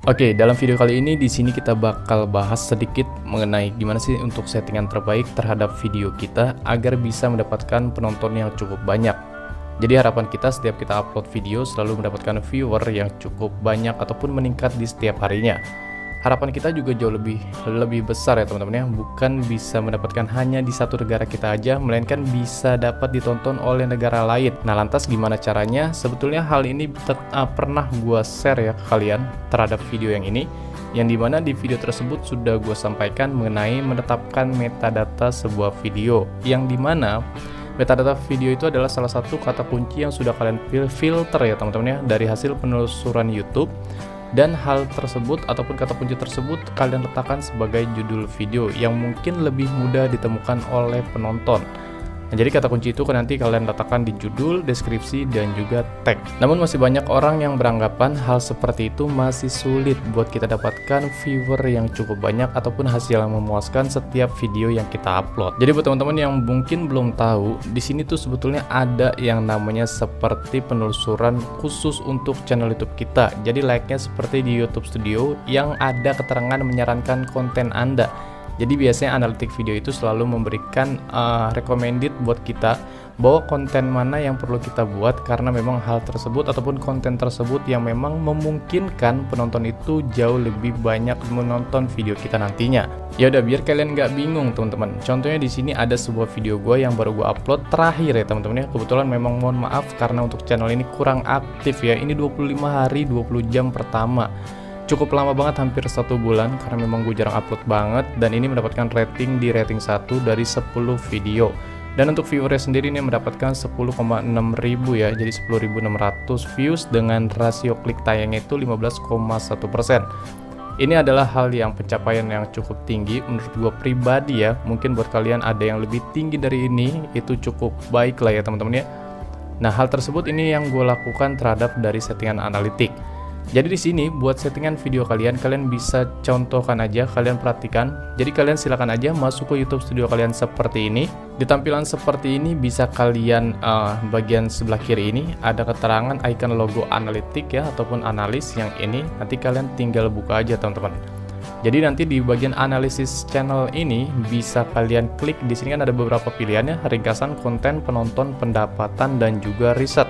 Oke, dalam video kali ini di sini kita bakal bahas sedikit mengenai gimana sih untuk settingan terbaik terhadap video kita agar bisa mendapatkan penonton yang cukup banyak. Jadi harapan kita setiap kita upload video selalu mendapatkan viewer yang cukup banyak ataupun meningkat di setiap harinya. Harapan kita juga jauh lebih besar ya teman-teman ya, bukan bisa mendapatkan hanya di satu negara kita aja, melainkan bisa dapat ditonton oleh negara lain. Nah, lantas gimana caranya? Sebetulnya hal ini pernah gua share ya ke kalian terhadap video yang ini, yang dimana di video tersebut sudah gue sampaikan mengenai menetapkan metadata sebuah video, yang dimana metadata video itu adalah salah satu kata kunci yang sudah kalian filter ya teman-teman ya dari hasil penelusuran YouTube. Dan hal tersebut ataupun kata kunci tersebut kalian letakkan sebagai judul video yang mungkin lebih mudah ditemukan oleh penonton. Nah, jadi kata kunci itu kan nanti kalian letakkan di judul, deskripsi, dan juga tag. Namun masih banyak orang yang beranggapan hal seperti itu masih sulit buat kita dapatkan viewer yang cukup banyak ataupun hasil yang memuaskan setiap video yang kita upload. Jadi buat teman-teman yang mungkin belum tahu, di sini tuh sebetulnya ada yang namanya seperti penelusuran khusus untuk channel YouTube kita. Jadi layaknya seperti di YouTube Studio yang ada keterangan menyarankan konten Anda. Jadi biasanya analitik video itu selalu memberikan recommended buat kita bahwa konten mana yang perlu kita buat karena memang hal tersebut ataupun konten tersebut yang memang memungkinkan penonton itu jauh lebih banyak menonton video kita nantinya. Ya udah, biar kalian nggak bingung teman-teman. Contohnya di sini ada sebuah video gue yang baru gue upload terakhir ya teman-teman ya. Kebetulan memang mohon maaf karena untuk channel ini kurang aktif ya. Ini 25 hari 20 jam pertama. Cukup lama banget, hampir 1 bulan karena memang gue jarang upload banget, dan ini mendapatkan rating di rating 1 dari 10 video. Dan untuk viewernya sendiri ini mendapatkan 10,6 ribu ya, jadi 10.600 views dengan rasio klik tayangnya itu 15,1%. Ini adalah hal yang pencapaian yang cukup tinggi menurut gue pribadi ya. Mungkin buat kalian ada yang lebih tinggi dari ini, itu cukup baik lah ya teman-teman ya. Nah, hal tersebut ini yang gue lakukan terhadap dari settingan analitik. Jadi di sini buat settingan video kalian bisa contohkan aja, kalian perhatikan. Jadi kalian silakan aja masuk ke YouTube Studio kalian seperti ini. Di tampilan seperti ini bisa kalian bagian sebelah kiri ini ada keterangan icon logo analitik ya ataupun analis yang ini. Nanti kalian tinggal buka aja teman-teman. Jadi nanti di bagian analisis channel ini bisa kalian klik. Di sini kan ada beberapa pilihannya, ringkasan, konten, penonton, pendapatan, dan juga riset.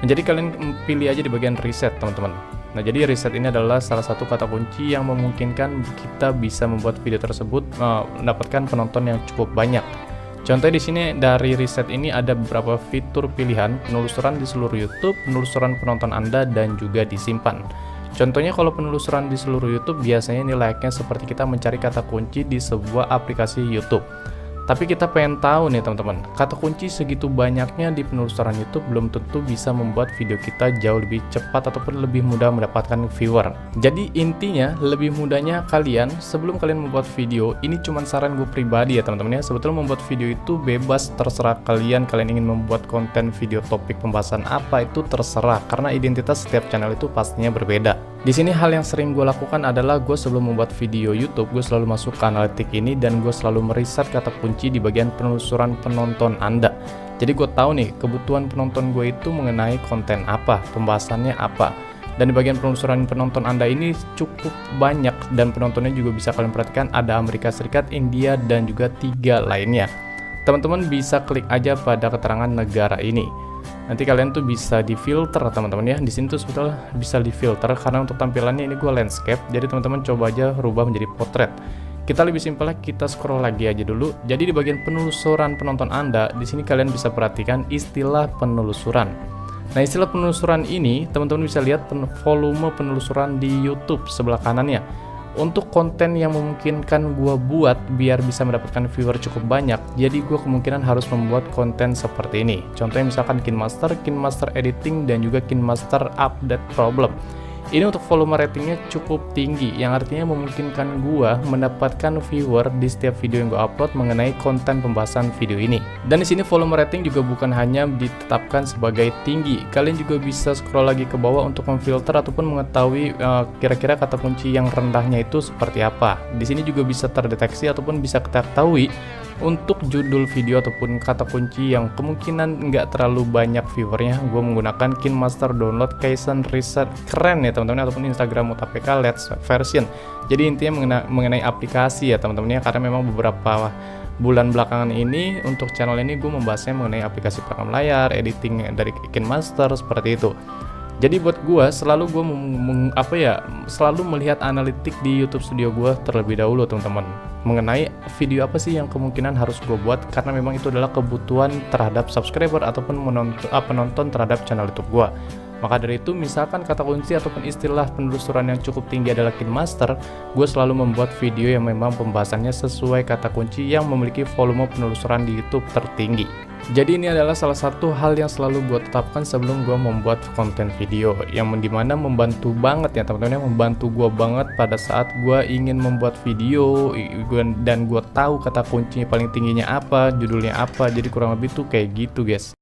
Nah, jadi kalian pilih aja di bagian riset teman-teman. Nah, jadi riset ini adalah salah satu kata kunci yang memungkinkan kita bisa membuat video tersebut mendapatkan penonton yang cukup banyak. Contohnya di sini dari riset ini ada beberapa fitur pilihan, penelusuran di seluruh YouTube, penelusuran penonton Anda, dan juga disimpan. Contohnya kalau penelusuran di seluruh YouTube biasanya ini layaknya seperti kita mencari kata kunci di sebuah aplikasi YouTube. Tapi kita pengen tahu nih teman-teman, kata kunci segitu banyaknya di penelusuran YouTube belum tentu bisa membuat video kita jauh lebih cepat ataupun lebih mudah mendapatkan viewer. Jadi intinya lebih mudahnya kalian sebelum kalian membuat video, ini cuma saran gue pribadi ya teman-teman ya. Sebetulnya membuat video itu bebas, terserah kalian ingin membuat konten video topik pembahasan apa itu terserah, karena identitas setiap channel itu pastinya berbeda. Di sini hal yang sering gue lakukan adalah gue sebelum membuat video YouTube, gue selalu masuk ke analitik ini dan gue selalu meriset kata kunci di bagian penelusuran penonton Anda. Jadi gue tahu nih kebutuhan penonton gue itu mengenai konten apa, pembahasannya apa. Dan di bagian penelusuran penonton Anda ini cukup banyak dan penontonnya juga bisa kalian perhatikan ada Amerika Serikat, India, dan juga 3 lainnya. Teman-teman bisa klik aja pada keterangan negara ini. Nanti kalian tuh bisa difilter teman-teman ya. Di sini tuh sebetulnya bisa difilter karena untuk tampilannya ini gue landscape. Jadi teman-teman coba aja rubah menjadi potret. Kita lebih simpelnya kita scroll lagi aja dulu. Jadi di bagian penelusuran penonton Anda, di sini kalian bisa perhatikan istilah penelusuran. Nah, istilah penelusuran ini teman-teman bisa lihat volume penelusuran di YouTube sebelah kanannya. Untuk konten yang memungkinkan gue buat biar bisa mendapatkan viewer cukup banyak, jadi gue kemungkinan harus membuat konten seperti ini. Contohnya misalkan KineMaster Editing, dan juga KineMaster Update Problem. Ini untuk volume ratingnya cukup tinggi, yang artinya memungkinkan gua mendapatkan viewer di setiap video yang gua upload mengenai konten pembahasan video ini. Dan di sini volume rating juga bukan hanya ditetapkan sebagai tinggi, kalian juga bisa scroll lagi ke bawah untuk memfilter ataupun mengetahui kira-kira kata kunci yang rendahnya itu seperti apa. Di sini juga bisa terdeteksi ataupun bisa kita ketahui Untuk judul video ataupun kata kunci yang kemungkinan nggak terlalu banyak viewernya, gue menggunakan KineMaster Download Kaizen Reset. Keren ya teman-teman, ataupun Instagram UTPK Let's Version. Jadi intinya mengenai aplikasi ya teman-teman ya, karena memang beberapa bulan belakangan ini untuk channel ini gue membahasnya mengenai aplikasi perekam layar, editing dari KineMaster seperti itu. Jadi buat gue selalu gue selalu melihat analitik di YouTube Studio gue terlebih dahulu teman-teman, mengenai video apa sih yang kemungkinan harus gue buat, karena memang itu adalah kebutuhan terhadap subscriber ataupun penonton terhadap channel YouTube gue. Maka dari itu, misalkan kata kunci ataupun istilah penelusuran yang cukup tinggi adalah KineMaster, gue selalu membuat video yang memang pembahasannya sesuai kata kunci yang memiliki volume penelusuran di YouTube tertinggi. Jadi ini adalah salah satu hal yang selalu gue tetapkan sebelum gue membuat konten video, yang dimana membantu banget ya teman-teman, yang membantu gue banget pada saat gue ingin membuat video dan gue tahu kata kuncinya paling tingginya apa, judulnya apa. Jadi kurang lebih tuh kayak gitu guys.